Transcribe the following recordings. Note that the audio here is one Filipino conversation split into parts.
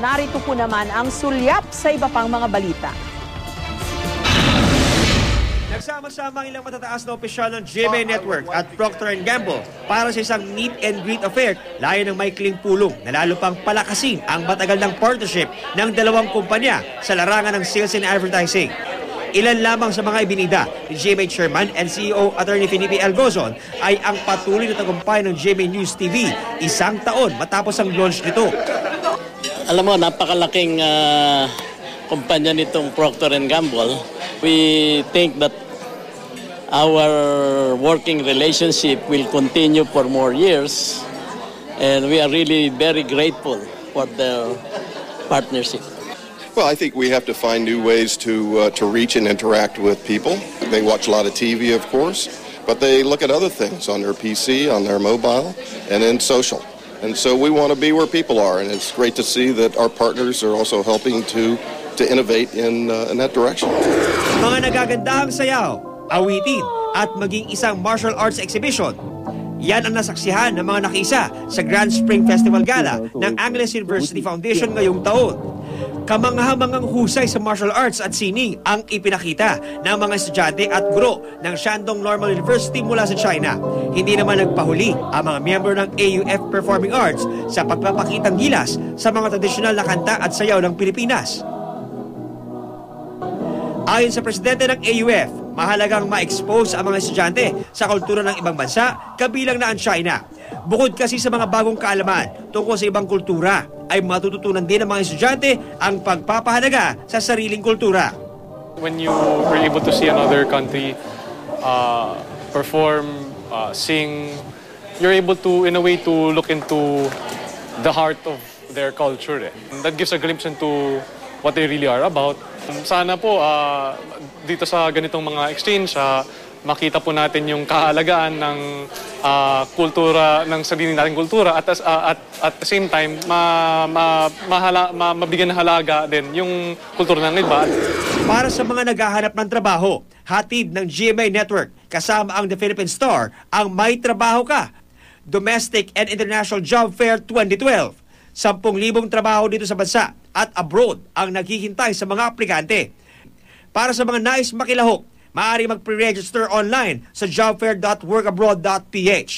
Narito po naman ang sulyap sa iba pang mga balita. Nagsama-sama ang ilang matataas na opisyal ng GMA Network at Procter & Gamble para sa isang meet and greet affair layo ng maikling pulong na lalo pang palakasin ang matagal ng partnership ng dalawang kumpanya sa larangan ng sales and advertising. Ilan lamang sa mga ibinida ni GMA Chairman and CEO Attorney Felipe Algozon ay ang patuloy na tagumpay ng GMA News TV isang taon matapos ang launch nito. Alam mo, napakalaking kumpanya nitong Procter & Gamble. We think that our working relationship will continue for more years, and we are really very grateful for the partnership. Well, I think we have to find new ways to reach and interact with people. They watch a lot of TV, of course, but they look at other things on their PC, on their mobile, and in social. And so we want to be where people are, and it's great to see that our partners are also helping to innovate in that direction. Mga nagagandahang sayaw, awitin, at maging isang martial arts exhibition. Yan ang nasaksihan ng mga nakisa sa Grand Spring Festival Gala ng Angeles University Foundation ngayong taon. Kamangha-mangang husay sa martial arts at sining ang ipinakita ng mga estudyante at guro ng Shandong Normal University mula sa China. Hindi naman nagpahuli ang mga miyembro ng AUF Performing Arts sa pagpapakitang gilas sa mga tradisyonal na kanta at sayaw ng Pilipinas. Ayon sa presidente ng AUF, mahalagang ma-expose ang mga estudyante sa kultura ng ibang bansa, kabilang na ang China. Bukod kasi sa mga bagong kaalaman tungkol sa ibang kultura, ay matututunan din ng mga estudyante ang pagpapahalaga sa sariling kultura. When you were able to see another country perform, sing, you're able to, in a way, to look into the heart of their culture. That gives a glimpse into what they really are about. Sana po dito sa ganitong mga exchange, makita po natin yung kahalagaan ng kultura, ng sarili nating kultura at the same time mabigyan ng halaga din yung kultura ng iba. Para sa mga naghahanap ng trabaho, hatid ng GMA Network kasama ang The Philippine Star ang May Trabaho Ka, Domestic and International Job Fair 2012. 10,000 trabaho dito sa bansa at abroad ang naghihintay sa mga aplikante. Para sa mga nais makilahok, maaari mag-pre-register online sa jobfair.workabroad.ph.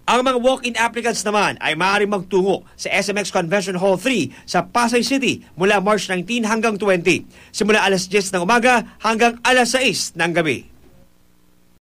Ang mga walk-in applicants naman ay maaari magtungo sa SMX Convention Hall 3 sa Pasay City mula March 19 hanggang 20, simula alas 10 ng umaga hanggang alas 6 ng gabi.